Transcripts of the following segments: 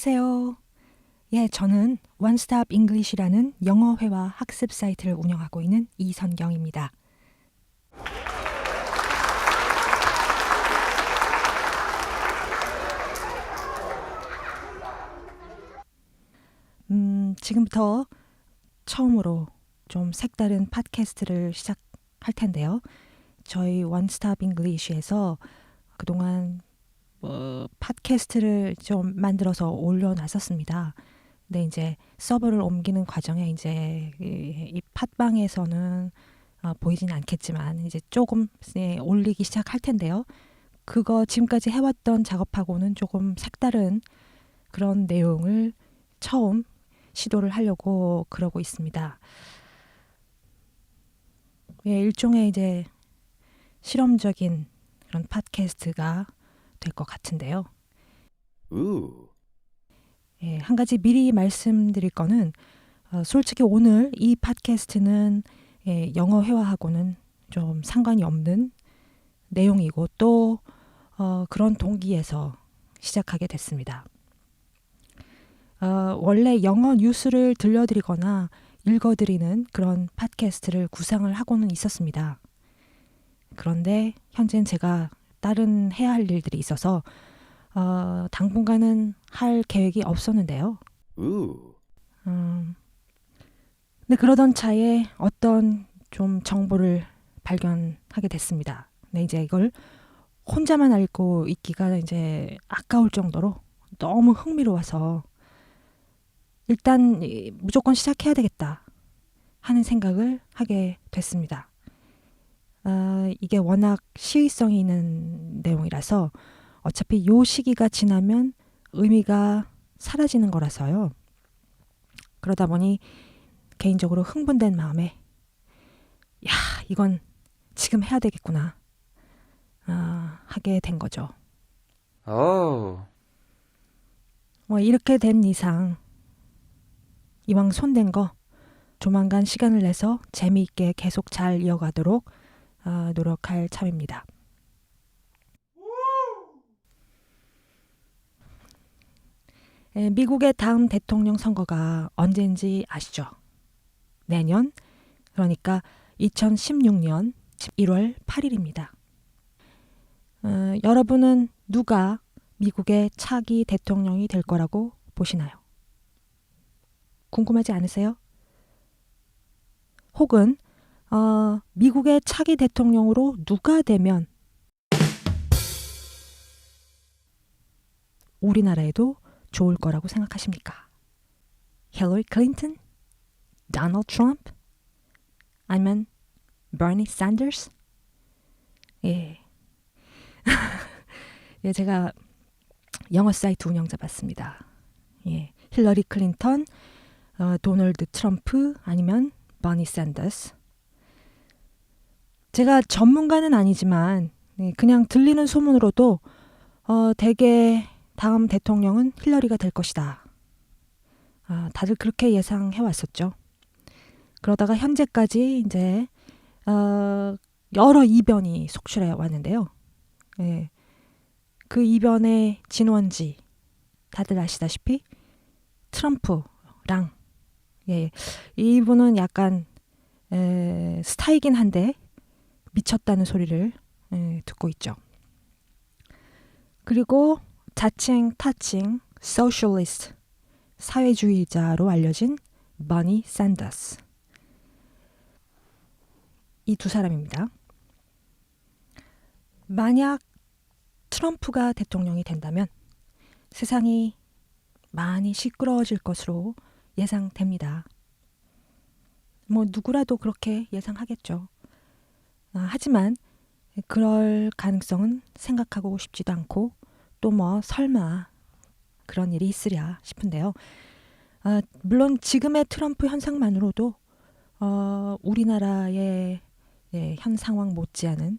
안녕하세요. 저는 원스톱 잉글리시라는 영어 회화 학습 사이트를 운영하고 있는 이선경입니다. 지금부터 처음으로 좀 색다른 팟캐스트를 시작할 텐데요. 저희 원스톱 잉글리시에서 그동안 팟캐스트를 좀 만들어서 올려놨었습니다. 근데 이제 서버를 옮기는 과정에 이제 이 팟빵에서는 보이진 않겠지만 이제 조금 올리기 시작할 텐데요. 그거 지금까지 해왔던 작업하고는 조금 색다른 그런 내용을 처음 시도를 하려고 그러고 있습니다. 일종의 이제 실험적인 그런 팟캐스트가 될 것 같은데요. 한 가지 미리 말씀드릴 거는 솔직히 오늘 이 팟캐스트는 영어 회화하고는 좀 상관이 없는 내용이고 또 그런 동기에서 시작하게 됐습니다. 원래 영어 뉴스를 들려드리거나 읽어드리는 그런 팟캐스트를 구상을 하고는 있었습니다. 그런데 현재는 제가 다른 해야 할 일들이 있어서 당분간은 할 계획이 없었는데요. 근데 그러던 차에 어떤 좀 정보를 발견하게 됐습니다. 근데 이제 이걸 혼자만 알고 있기가 이제 아까울 정도로 너무 흥미로워서 일단 무조건 시작해야 되겠다 하는 생각을 하게 됐습니다. 이게 워낙 시의성이 있는 내용이라서 어차피 요 시기가 지나면 의미가 사라지는 거라서요. 그러다 보니 개인적으로 흥분된 마음에 이건 지금 해야 되겠구나 하게 된 거죠. 이렇게 된 이상 이왕 손댄 거 조만간 시간을 내서 재미있게 계속 잘 이어가도록 노력할 참입니다. 미국의 다음 대통령 선거가 언제인지 아시죠? 내년, 그러니까 2016년 11월 8일입니다. 여러분은 누가 미국의 차기 대통령이 될 거라고 보시나요? 궁금하지 않으세요? 혹은 미국의 차기 대통령으로 누가 되면 우리나라에도 좋을 거라고 생각하십니까? 힐러리 클린턴? 도널드 트럼프? 아니면 버니 샌더스? 제가 영어 사이트 운영자 맞습니다. 힐러리 클린턴, 도널드 트럼프 아니면 버니 샌더스. 제가 전문가는 아니지만 그냥 들리는 소문으로도 대개 다음 대통령은 힐러리가 될 것이다. 다들 그렇게 예상해 왔었죠. 그러다가 현재까지 이제 여러 이변이 속출해 왔는데요. 그 이변의 진원지 다들 아시다시피 트럼프랑 이분은 약간 스타이긴 한데 미쳤다는 소리를 듣고 있죠. 그리고 자칭 타칭 소셜리스트 사회주의자로 알려진 버니 샌더스. 이 두 사람입니다. 만약 트럼프가 대통령이 된다면 세상이 많이 시끄러워질 것으로 예상됩니다. 누구라도 그렇게 예상하겠죠. 하지만 그럴 가능성은 생각하고 싶지도 않고 또 설마 그런 일이 있으랴 싶은데요. 물론 지금의 트럼프 현상만으로도 우리나라의 현 상황 못지않은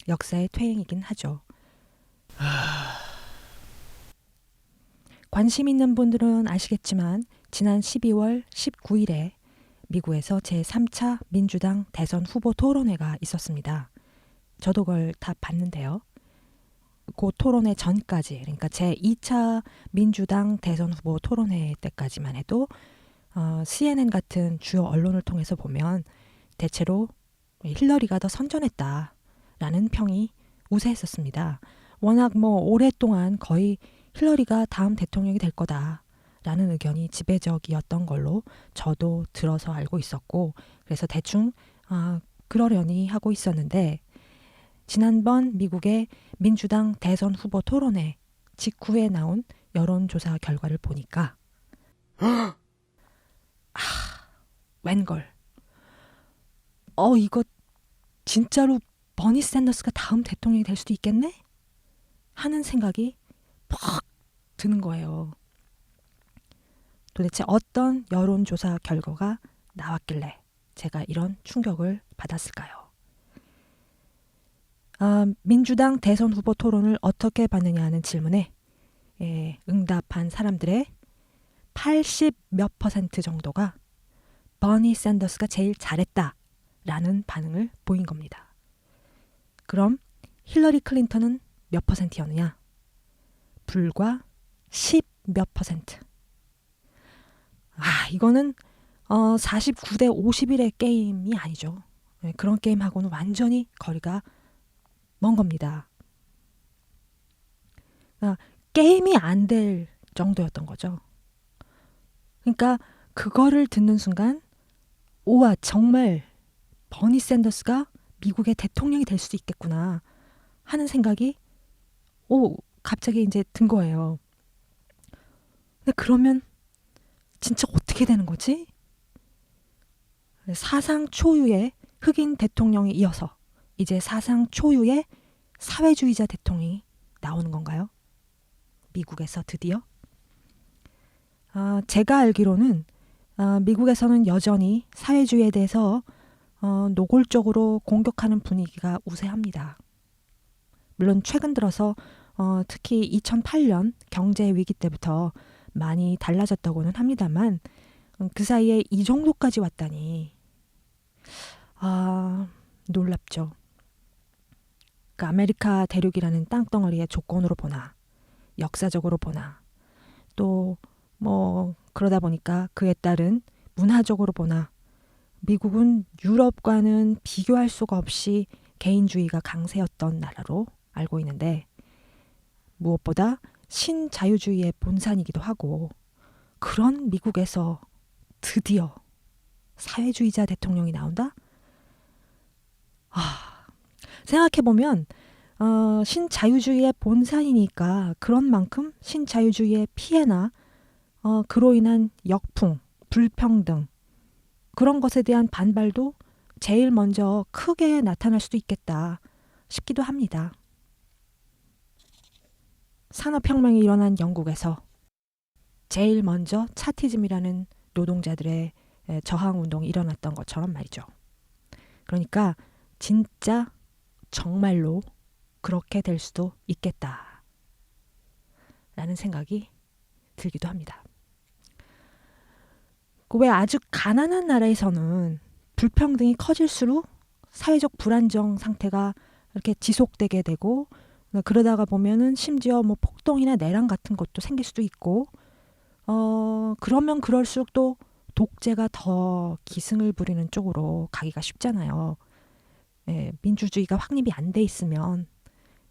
역사의 퇴행이긴 하죠. 관심 있는 분들은 아시겠지만 지난 12월 19일에 미국에서 제3차 민주당 대선 후보 토론회가 있었습니다. 저도 그걸 다 봤는데요. 그 토론회 전까지, 그러니까 제2차 민주당 대선 후보 토론회 때까지만 해도 CNN 같은 주요 언론을 통해서 보면 대체로 힐러리가 더 선전했다라는 평이 우세했었습니다. 워낙 오랫동안 거의 힐러리가 다음 대통령이 될 거다라는 의견이 지배적이었던 걸로 저도 들어서 알고 있었고, 그래서 대충 그러려니 하고 있었는데, 지난번 미국의 민주당 대선 후보 토론회 직후에 나온 여론조사 결과를 보니까 웬걸, 이거 진짜로 버니 샌더스가 다음 대통령이 될 수도 있겠네? 하는 생각이 팍 드는 거예요. 도대체 어떤 여론조사 결과가 나왔길래 제가 이런 충격을 받았을까요? 민주당 대선 후보 토론을 어떻게 봤느냐 하는 질문에 응답한 사람들의 80 몇 % 정도가 버니 샌더스가 제일 잘했다라는 반응을 보인 겁니다. 그럼 힐러리 클린턴은 몇 %였느냐? 불과 10 몇 %. 이거는 49대 51의 게임이 아니죠. 그런 게임하고는 완전히 거리가 먼 겁니다. 게임이 안 될 정도였던 거죠. 그러니까 그거를 듣는 순간, 우와, 정말 버니 샌더스가 미국의 대통령이 될 수도 있겠구나 하는 생각이 갑자기 이제 든 거예요. 근데 그러면 진짜 어떻게 되는 거지? 사상 초유의 흑인 대통령이 이어서 이제 사상 초유의 사회주의자 대통령이 나오는 건가요? 미국에서 드디어? 제가 알기로는 미국에서는 여전히 사회주의에 대해서 노골적으로 공격하는 분위기가 우세합니다. 물론 최근 들어서 특히 2008년 경제 위기 때부터 많이 달라졌다고는 합니다만, 그 사이에 이 정도까지 왔다니 놀랍죠. 그 아메리카 대륙이라는 땅덩어리의 조건으로 보나, 역사적으로 보나, 또 그러다 보니까 그에 따른 문화적으로 보나, 미국은 유럽과는 비교할 수가 없이 개인주의가 강세였던 나라로 알고 있는데, 무엇보다 신자유주의의 본산이기도 하고, 그런 미국에서 드디어 사회주의자 대통령이 나온다? 생각해보면 신자유주의의 본산이니까 그런 만큼 신자유주의의 피해나 그로 인한 역풍, 불평등, 그런 것에 대한 반발도 제일 먼저 크게 나타날 수도 있겠다 싶기도 합니다. 산업혁명이 일어난 영국에서 제일 먼저 차티즘이라는 노동자들의 저항운동이 일어났던 것처럼 말이죠. 그러니까 진짜 정말로 그렇게 될 수도 있겠다 라는 생각이 들기도 합니다. 왜 아주 가난한 나라에서는 불평등이 커질수록 사회적 불안정 상태가 이렇게 지속되게 되고, 그러다가 보면은 심지어 폭동이나 내란 같은 것도 생길 수도 있고, 그러면 그럴수록 또 독재가 더 기승을 부리는 쪽으로 가기가 쉽잖아요. 민주주의가 확립이 안 돼 있으면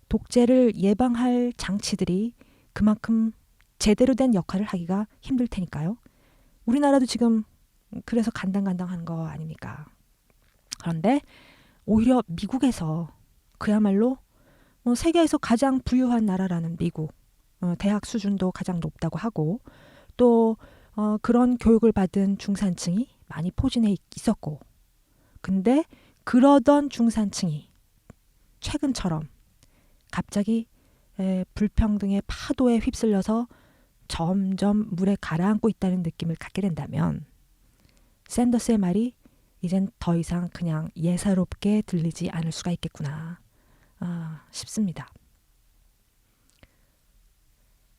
독재를 예방할 장치들이 그만큼 제대로 된 역할을 하기가 힘들 테니까요. 우리나라도 지금 그래서 간당간당한 거 아닙니까? 그런데 오히려 미국에서 그야말로 세계에서 가장 부유한 나라라는 미국, 대학 수준도 가장 높다고 하고, 또 그런 교육을 받은 중산층이 많이 포진해 있었고, 근데 그러던 중산층이 최근처럼 갑자기 불평등의 파도에 휩쓸려서 점점 물에 가라앉고 있다는 느낌을 갖게 된다면, 샌더스의 말이 이젠 더 이상 그냥 예사롭게 들리지 않을 수가 있겠구나 싶습니다.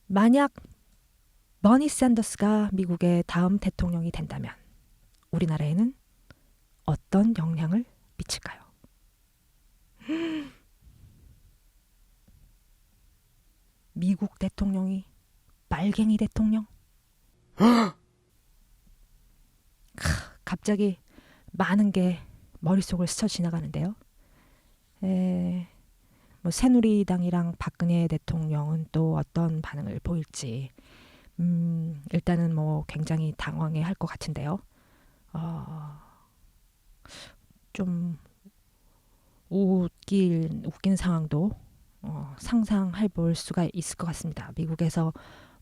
만약 버니 샌더스가 미국의 다음 대통령이 된다면 우리나라에는 어떤 영향을 미칠까요? 미국 대통령이 빨갱이 대통령? 갑자기 많은 게 머릿속을 스쳐 지나가는데요. 뭐 새누리당이랑 박근혜 대통령은 또 어떤 반응을 보일지 일단은 뭐 굉장히 당황해 할 것 같은데요. 좀 웃긴 상황도 상상해 볼 수가 있을 것 같습니다. 미국에서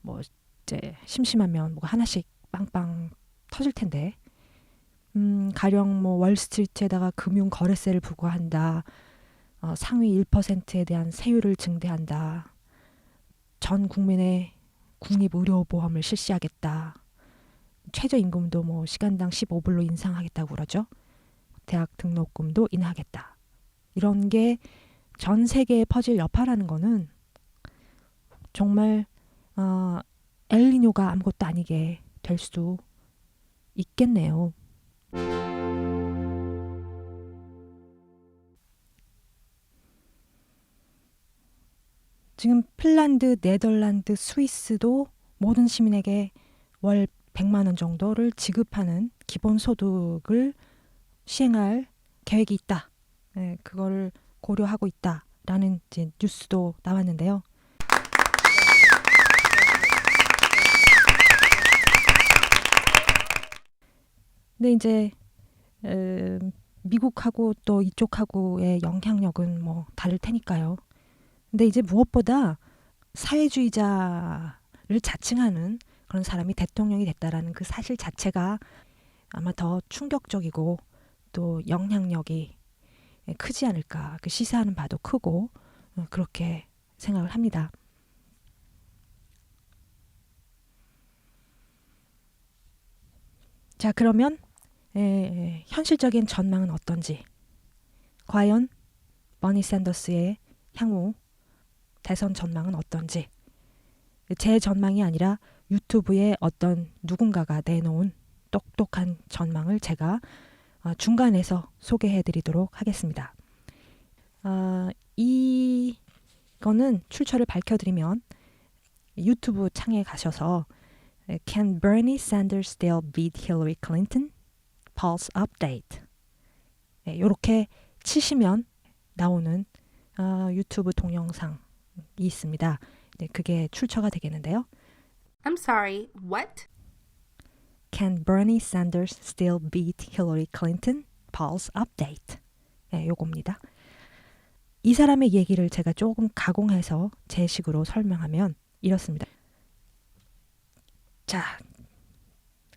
뭐 이제 심심하면 뭐 하나씩 빵빵 터질 텐데 가령 뭐 월스트리트에다가 금융 거래세를 부과한다. 상위 1%에 대한 세율을 증대한다. 전 국민의 국립의료보험을 실시하겠다. 최저임금도 뭐 시간당 15불로 인상하겠다고 그러죠. 대학 등록금도 인하하겠다. 이런 게 전 세계에 퍼질 여파라는 거는 정말 엘니뇨가 아무것도 아니게 될 수도 있겠네요. 지금 핀란드, 네덜란드, 스위스도 모든 시민에게 월 100만 원 정도를 지급하는 기본소득을 시행할 계획이 있다. 네, 그거를 고려하고 있다라는 이제 뉴스도 나왔는데요. 근데 이제 미국하고 또 이쪽하고의 영향력은 뭐 다를 테니까요. 근데 이제 무엇보다 사회주의자를 자칭하는 그런 사람이 대통령이 됐다라는 그 사실 자체가 아마 더 충격적이고 또 영향력이 크지 않을까. 그 시사하는 바도 크고 그렇게 생각을 합니다. 자, 그러면 현실적인 전망은 어떤지, 과연 버니 샌더스의 향후 대선 전망은 어떤지, 제 전망이 아니라 유튜브에 어떤 누군가가 내놓은 똑똑한 전망을 제가 중간에서 소개해드리도록 하겠습니다. 이거는 출처를 밝혀드리면 유튜브 창에 가셔서 Can Bernie Sanders still beat Hillary Clinton? Pulse Update. 이렇게 치시면 나오는 유튜브 동영상이 있습니다. 그게 출처가 되겠는데요. I'm sorry, what? Can Bernie Sanders still beat Hillary Clinton? Pulse Update. 요겁니다. 이 사람의 얘기를 제가 조금 가공해서 제 식으로 설명하면 이렇습니다. 자,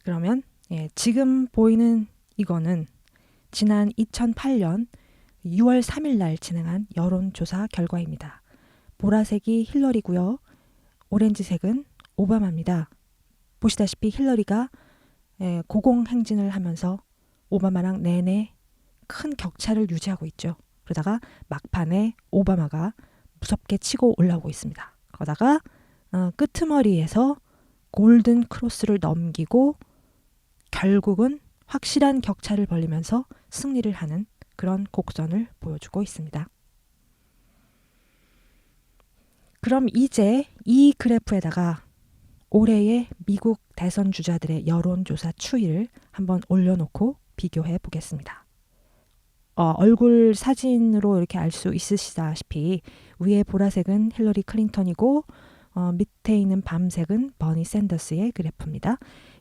그러면 지금 보이는 이거는 지난 2008년 6월 3일 날 진행한 여론조사 결과입니다. 보라색이 힐러리고요. 오렌지색은 오바마입니다. 보시다시피 힐러리가 고공행진을 하면서 오바마랑 내내 큰 격차를 유지하고 있죠. 그러다가 막판에 오바마가 무섭게 치고 올라오고 있습니다. 그러다가 끄트머리에서 골든 크로스를 넘기고 결국은 확실한 격차를 벌리면서 승리를 하는 그런 곡선을 보여주고 있습니다. 그럼 이제 이 그래프에다가 올해의 미국 대선 주자들의 여론조사 추이를 한번 올려놓고 비교해 보겠습니다. 얼굴 사진으로 이렇게 알 수 있으시다시피 위에 보라색은 힐러리 클린턴이고 밑에 있는 밤색은 버니 샌더스의 그래프입니다.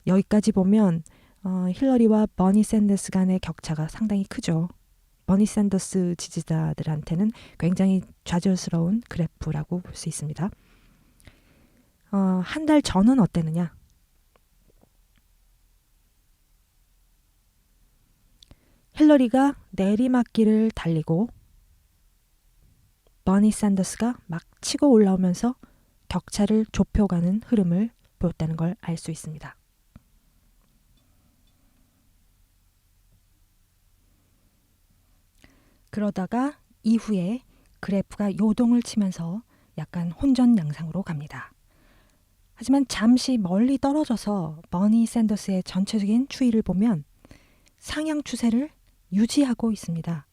여기까지 보면 힐러리와 버니 샌더스 간의 격차가 상당히 크죠. 버니 샌더스 지지자들한테는 굉장히 좌절스러운 그래프라고 볼 수 있습니다. 한 달 전은 어땠느냐? 힐러리가 내리막길을 달리고 버니 샌더스가 막 치고 올라오면서 격차를 좁혀가는 흐름을 보였다는 걸 알 수 있습니다. 그러다가 이후에 그래프가 요동을 치면서 약간 혼전양상으로 갑니다. 하지만 잠시 멀리 떨어져서 버니 샌더스의 전체적인 추이를 보면 상향 추세를 유지하고 있습니다.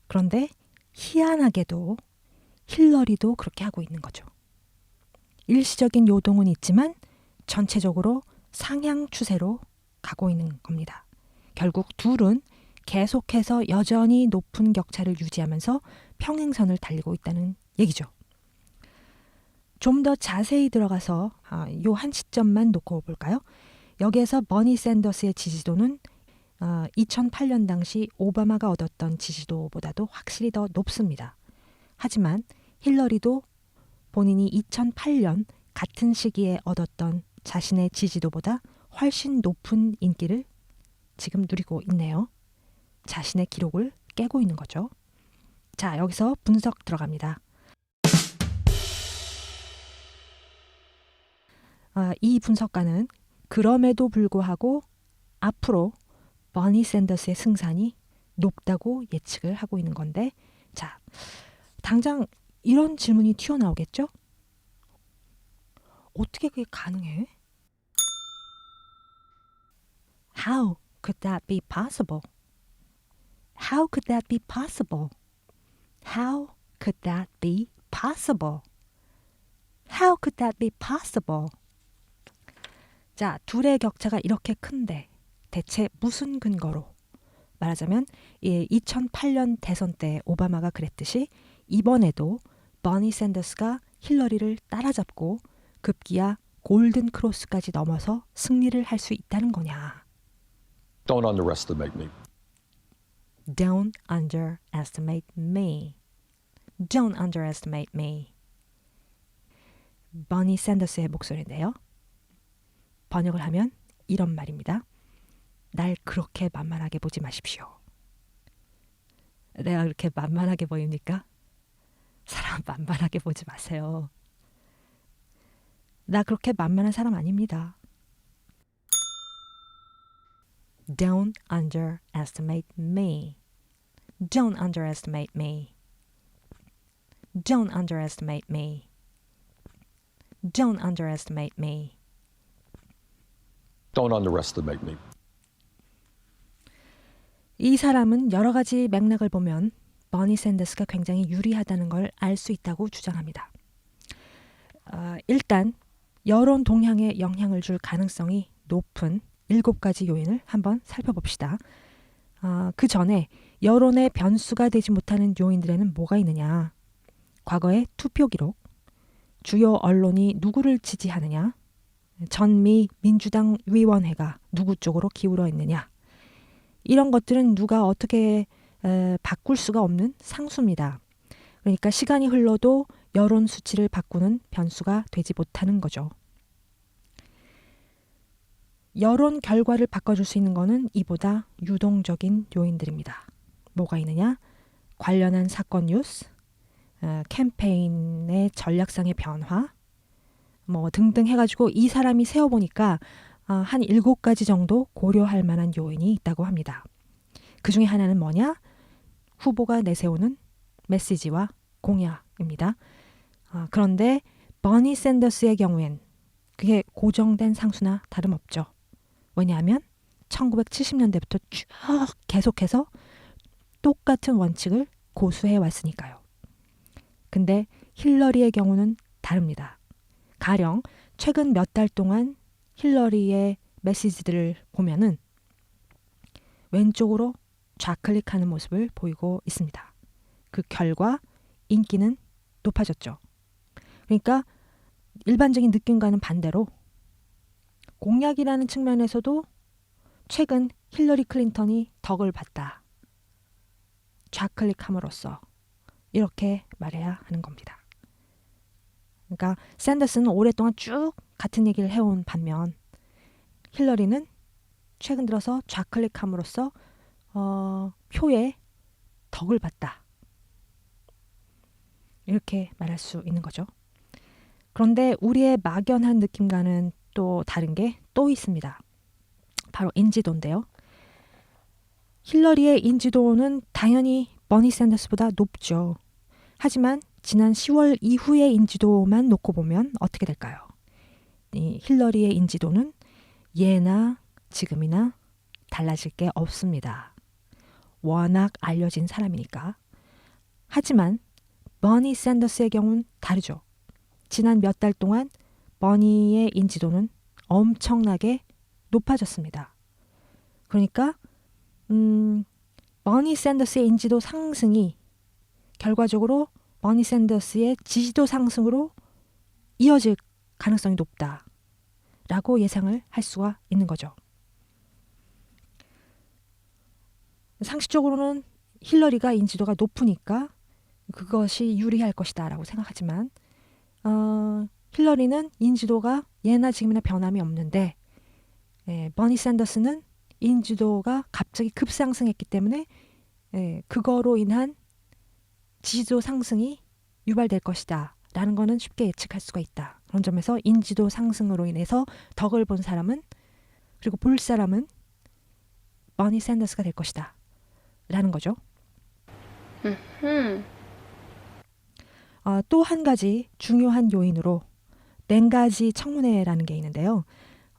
그런데 희한하게도 힐러리도 그렇게 하고 있는 거죠. 일시적인 요동은 있지만 전체적으로 상향 추세로 가고 있는 겁니다. 결국 둘은 계속해서 여전히 높은 격차를 유지하면서 평행선을 달리고 있다는 얘기죠. 좀 더 자세히 들어가서 요 한 시점만 놓고 볼까요? 여기에서 버니 샌더스의 지지도는 2008년 당시 오바마가 얻었던 지지도보다도 확실히 더 높습니다. 하지만 힐러리도 본인이 2008년 같은 시기에 얻었던 자신의 지지도보다 훨씬 높은 인기를 지금 누리고 있네요. 자신의 기록을 깨고 있는 거죠. 자, 여기서 분석 들어갑니다. 이 분석가는 그럼에도 불구하고 앞으로 버니 샌더스의 승산이 높다고 예측을 하고 있는 건데, 자, 당장 이런 질문이 튀어나오겠죠? 어떻게 그게 가능해? How could that be possible? How could that be possible? How could that be possible? How could that be possible? 자, 둘의 격차가 이렇게 큰데 대체 무슨 근거로? 말하자면 2008년 대선 때 오바마가 그랬듯이 이번에도 버니 샌더스가 힐러리를 따라잡고 급기야 골든 크로스까지 넘어서 승리를 할 수 있다는 거냐? Don't underestimate me. Don't underestimate me. Don't underestimate me. 버니 샌더스의 목소리인데요. 번역을 하면 이런 말입니다. 날 그렇게 만만하게 보지 마십시오. 내가 그렇게 만만하게 보입니까? 사람 만만하게 보지 마세요. 나 그렇게 만만한 사람 아닙니다. Don't underestimate me. Don't underestimate me. Don't underestimate me. Don't underestimate me. Don't underestimate me. 이 사람은 여러 가지 맥락을 보면 버니 샌더스가 굉장히 유리하다는 걸 알 수 있다고 주장합니다. 일단 여론 동향에 영향을 줄 가능성이 높은 7가지 요인을 한번 살펴봅시다. 그 전에 여론의 변수가 되지 못하는 요인들에는 뭐가 있느냐? 과거의 투표 기록, 주요 언론이 누구를 지지하느냐, 전미 민주당 위원회가 누구 쪽으로 기울어 있느냐, 이런 것들은 누가 어떻게 바꿀 수가 없는 상수입니다. 그러니까 시간이 흘러도 여론 수치를 바꾸는 변수가 되지 못하는 거죠. 여론 결과를 바꿔줄 수 있는 거는 이보다 유동적인 요인들입니다. 뭐가 있느냐? 관련한 사건 뉴스, 캠페인의 전략상의 변화, 뭐 등등 해가지고 이 사람이 세어보니까 한 7가지 정도 고려할 만한 요인이 있다고 합니다. 그 중에 하나는 뭐냐? 후보가 내세우는 메시지와 공약입니다. 그런데 버니 샌더스의 경우엔 그게 고정된 상수나 다름없죠. 왜냐하면 1970년대부터 쭉 계속해서 똑같은 원칙을 고수해 왔으니까요. 근데 힐러리의 경우는 다릅니다. 가령 최근 몇 달 동안 힐러리의 메시지들을 보면은 왼쪽으로 좌클릭하는 모습을 보이고 있습니다. 그 결과 인기는 높아졌죠. 그러니까 일반적인 느낌과는 반대로 공약이라는 측면에서도 최근 힐러리 클린턴이 덕을 봤다. 좌클릭함으로써 이렇게 말해야 하는 겁니다. 그러니까 샌더스는 오랫동안 쭉 같은 얘기를 해온 반면 힐러리는 최근 들어서 좌클릭함으로써 표에 덕을 봤다. 이렇게 말할 수 있는 거죠. 그런데 우리의 막연한 느낌과는 또 다른 게 또 있습니다. 바로 인지도인데요. 힐러리의 인지도는 당연히 버니 샌더스보다 높죠. 하지만 지난 10월 이후의 인지도만 놓고 보면 어떻게 될까요? 이 힐러리의 인지도는 예나 지금이나 달라질 게 없습니다. 워낙 알려진 사람이니까. 하지만 버니 샌더스의 경우는 다르죠. 지난 몇 달 동안 버니의 인지도는 엄청나게 높아졌습니다. 그러니까 버니 샌더스의 인지도 상승이 결과적으로 버니 샌더스의 지지도 상승으로 이어질 가능성이 높다라고 예상을 할 수가 있는 거죠. 상식적으로는 힐러리가 인지도가 높으니까 그것이 유리할 것이다 라고 생각하지만 힐러리는 인지도가 예나 지금이나 변함이 없는데 버니 샌더스는 인지도가 갑자기 급상승했기 때문에 그거로 인한 지지도 상승이 유발될 것이다 라는 거는 쉽게 예측할 수가 있다. 그런 점에서 인지도 상승으로 인해서 덕을 본 사람은, 그리고 볼 사람은 버니 샌더스가 될 것이다 라는 거죠. 또 한 가지 중요한 요인으로 벵가지 청문회라는 게 있는데요.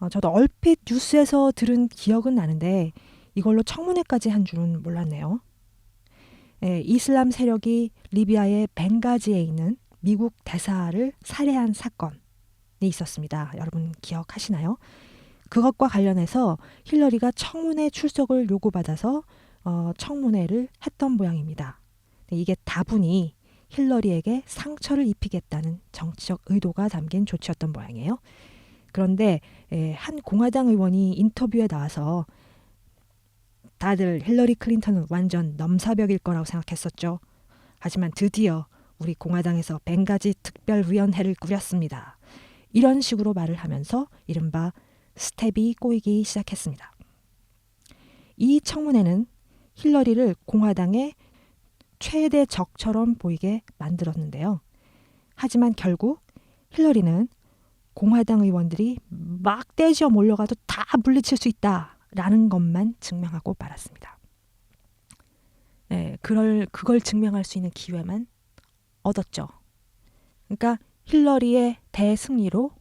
저도 얼핏 뉴스에서 들은 기억은 나는데 이걸로 청문회까지 한 줄은 몰랐네요. 이슬람 세력이 리비아의 벵가지에 있는 미국 대사를 살해한 사건이 있었습니다. 여러분 기억하시나요? 그것과 관련해서 힐러리가 청문회 출석을 요구받아서 청문회를 했던 모양입니다. 이게 다분히 힐러리에게 상처를 입히겠다는 정치적 의도가 담긴 조치였던 모양이에요. 그런데 한 공화당 의원이 인터뷰에 나와서 다들 힐러리 클린턴은 완전 넘사벽일 거라고 생각했었죠. 하지만 드디어 우리 공화당에서 벵가지 특별위원회를 꾸렸습니다. 이런 식으로 말을 하면서 이른바 스텝이 꼬이기 시작했습니다. 이 청문회는 힐러리를 공화당의 최대 적처럼 보이게 만들었는데요. 하지만 결국 힐러리는 공화당 의원들이 막 떼지어 몰려가도 다 물리칠 수 있다라는 것만 증명하고 말았습니다. 그걸 증명할 수 있는 기회만 얻었죠. 그러니까 힐러리의 대승리로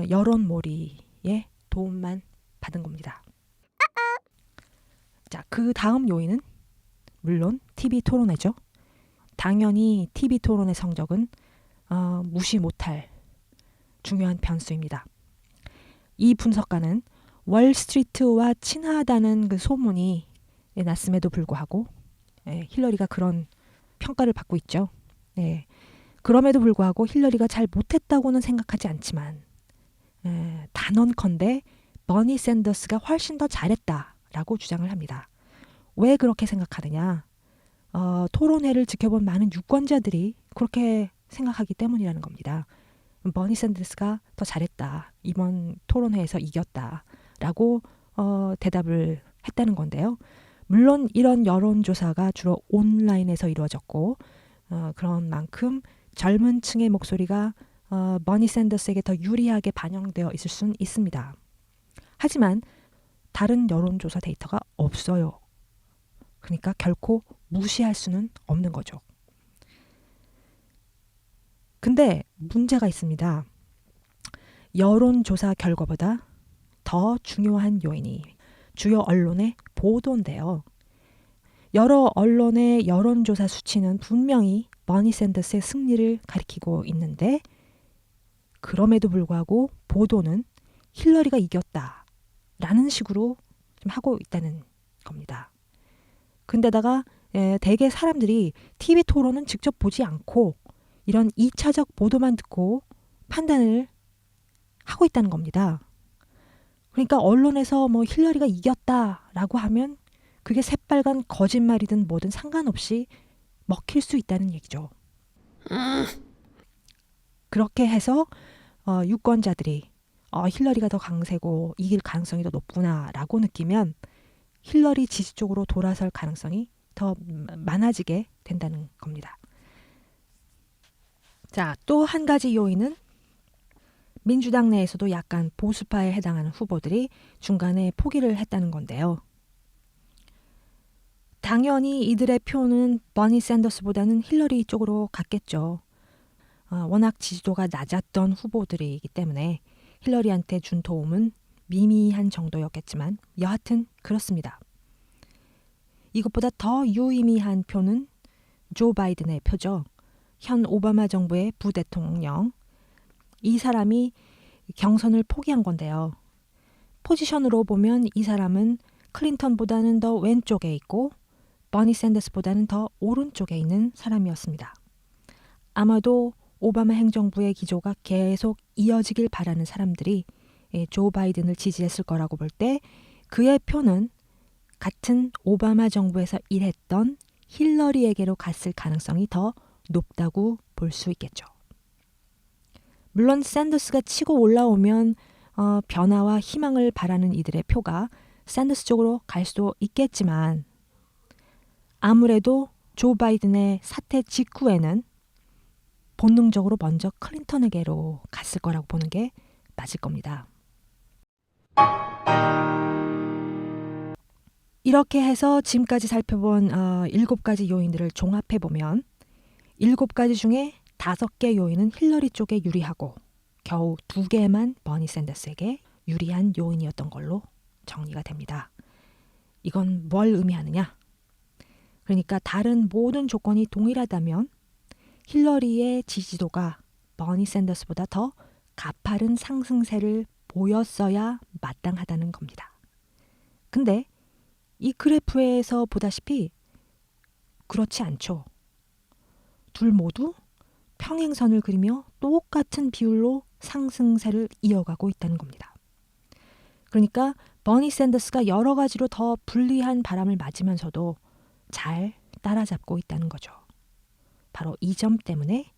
여론몰이에 도움만 받은 겁니다. 자, 그 다음 요인은 물론 TV 토론회죠. 당연히 TV 토론회 성적은 무시 못할 중요한 변수입니다. 이 분석가는 월스트리트와 친하다는 그 소문이 났음에도 불구하고 힐러리가 그런 평가를 받고 있죠. 그럼에도 불구하고 힐러리가 잘 못했다고는 생각하지 않지만 단언컨대 버니 샌더스가 훨씬 더 잘했다라고 주장을 합니다. 왜 그렇게 생각하느냐? 토론회를 지켜본 많은 유권자들이 그렇게 생각하기 때문이라는 겁니다. 버니 샌더스가 더 잘했다. 이번 토론회에서 이겼다라고 대답을 했다는 건데요. 물론 이런 여론조사가 주로 온라인에서 이루어졌고 그런 만큼 젊은 층의 목소리가 버니 샌더스에게 더 유리하게 반영되어 있을 수는 있습니다. 하지만 다른 여론조사 데이터가 없어요. 그러니까 결코 무시할 수는 없는 거죠. 근데 문제가 있습니다. 여론조사 결과보다 더 중요한 요인이 주요 언론의 보도인데요. 여러 언론의 여론조사 수치는 분명히 버니 샌더스의 승리를 가리키고 있는데 그럼에도 불구하고 보도는 힐러리가 이겼다라는 식으로 좀 하고 있다는 겁니다. 근데다가 대개 사람들이 TV 토론은 직접 보지 않고 이런 2차적 보도만 듣고 판단을 하고 있다는 겁니다. 그러니까 언론에서 뭐 힐러리가 이겼다라고 하면 그게 새빨간 거짓말이든 뭐든 상관없이 먹힐 수 있다는 얘기죠. 그렇게 해서 유권자들이 힐러리가 더 강세고 이길 가능성이 더 높구나라고 느끼면 힐러리 지지 쪽으로 돌아설 가능성이 더 많아지게 된다는 겁니다. 자, 또 한 가지 요인은 민주당 내에서도 약간 보수파에 해당하는 후보들이 중간에 포기를 했다는 건데요. 당연히 이들의 표는 버니 샌더스보다는 힐러리 쪽으로 갔겠죠. 워낙 지지도가 낮았던 후보들이기 때문에 힐러리한테 준 도움은 미미한 정도였겠지만 여하튼 그렇습니다. 이것보다 더 유의미한 표는 조 바이든의 표죠. 현 오바마 정부의 부대통령. 이 사람이 경선을 포기한 건데요. 포지션으로 보면 이 사람은 클린턴보다는 더 왼쪽에 있고 버니 샌더스보다는 더 오른쪽에 있는 사람이었습니다. 아마도 오바마 행정부의 기조가 계속 이어지길 바라는 사람들이 조 바이든을 지지했을 거라고 볼 때 그의 표는 같은 오바마 정부에서 일했던 힐러리에게로 갔을 가능성이 더 높다고 볼 수 있겠죠. 물론 샌더스가 치고 올라오면 변화와 희망을 바라는 이들의 표가 샌더스 쪽으로 갈 수도 있겠지만 아무래도 조 바이든의 사퇴 직후에는 본능적으로 먼저 클린턴에게로 갔을 거라고 보는 게 맞을 겁니다. 이렇게 해서 지금까지 살펴본 7가지 요인들을 종합해보면 7가지 중에 5개 요인은 힐러리 쪽에 유리하고 겨우 2개만 버니 샌더스에게 유리한 요인이었던 걸로 정리가 됩니다. 이건 뭘 의미하느냐? 그러니까 다른 모든 조건이 동일하다면 힐러리의 지지도가 버니 샌더스보다 더 가파른 상승세를 보였어야 마땅하다는 겁니다. 근데 이 그래프에서 보다시피 그렇지 않죠. 둘 모두 평행선을 그리며 똑같은 비율로 상승세를 이어가고 있다는 겁니다. 그러니까 버니 샌더스가 여러 가지로 더 불리한 바람을 맞으면서도 잘 따라잡고 있다는 거죠. 바로 이 점 때문에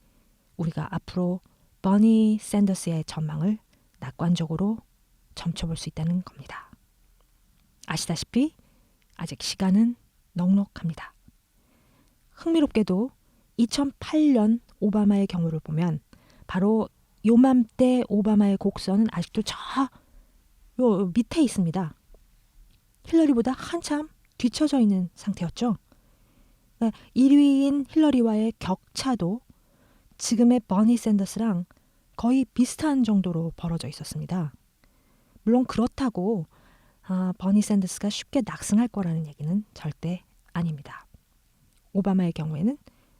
우리가 앞으로 버니 샌더스의 전망을 낙관적으로 점쳐볼 수 있다는 겁니다. 아시다시피 아직 시간은 넉넉합니다. 흥미롭게도 2008년 오바마의 경우를 보면 바로 요맘때 오바마의 곡선은 아직도 요 밑에 있습니다. 힐러리보다 한참 뒤처져 있는 상태였죠. 1위인 힐러리와의 격차도 지금의 버니 샌더스랑 거의 비슷한 정도로 벌어져 있었습니다. 물론 그렇다고 버니 샌더스가 쉽게 낙승할 거라는 얘기는 절대 아닙니다. 오바마의 경우에는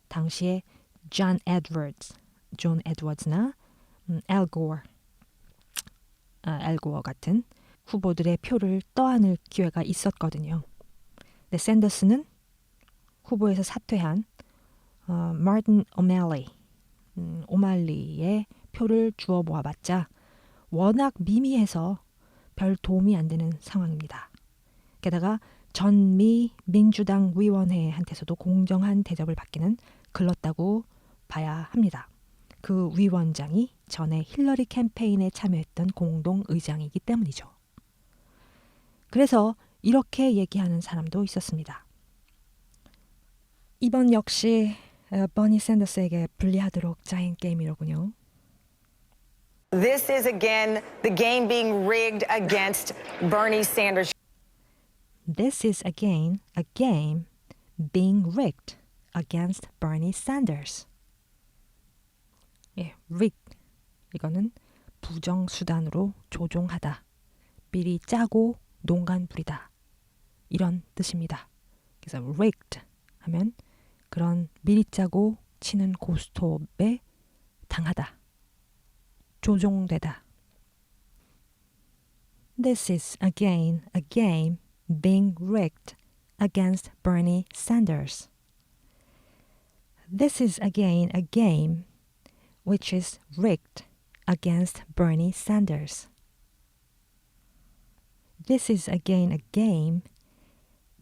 당시에 존 에드워즈나 앨 고어 같은 후보들의 표를 떠안을 기회가 있었거든요. 근데 샌더스는 후보에서 사퇴한 마틴 오말리의 표를 주워 모아봤자 워낙 미미해서 별 도움이 안 되는 상황입니다. 게다가 전미 민주당 위원회한테서도 공정한 대접을 받기는 글렀다고 봐야 합니다. 그 위원장이 전에 힐러리 캠페인에 참여했던 공동 의장이기 때문이죠. 그래서 이렇게 얘기하는 사람도 있었습니다. 이번 역시 버니 샌더스에게 불리하도록 짜인 게임이로군요. This is again the game being rigged against Bernie Sanders. This is again a game being rigged against Bernie Sanders. 예, rig. 이거는 부정수단으로 조종하다. 미리 짜고 농간 부리다. 이런 뜻입니다. 그래서 rigged 하면 그런 미리 짜고 치는 고스톱에 당하다. 조종되다. This is again a game being rigged against Bernie Sanders. This is again a game which is rigged against Bernie Sanders. This is again a game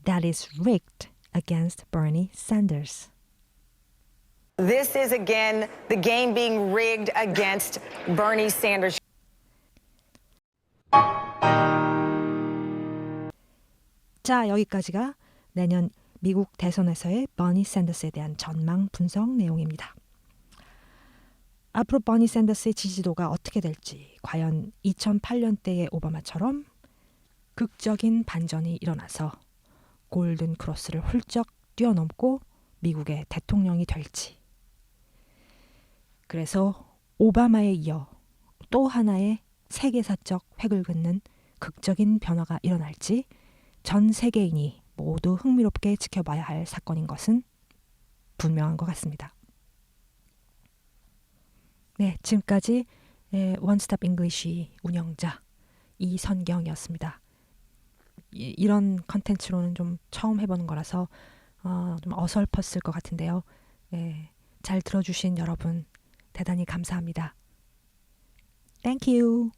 that is rigged against Bernie Sanders. This is again the game being rigged against Bernie Sanders. 자, 여기까지가 내년 미국 대선에서의 버니 샌더스에 대한 전망 분석 내용입니다. 앞으로 버니 샌더스의 지지도가 어떻게 될지, 과연 2008년대의 오바마처럼 극적인 반전이 일어나서 골든 크로스를 훌쩍 뛰어넘고 미국의 대통령이 될지, 그래서 오바마에 이어 또 하나의 세계사적 획을 긋는 극적인 변화가 일어날지 전 세계인이 모두 흥미롭게 지켜봐야 할 사건인 것은 분명한 것 같습니다. 네, 지금까지 원스톱 잉글리시 운영자 이선경이었습니다. 이런 컨텐츠로는 좀 처음 해보는 거라서 좀 어설펐을 것 같은데요. 잘 들어주신 여러분 대단히 감사합니다. Thank you.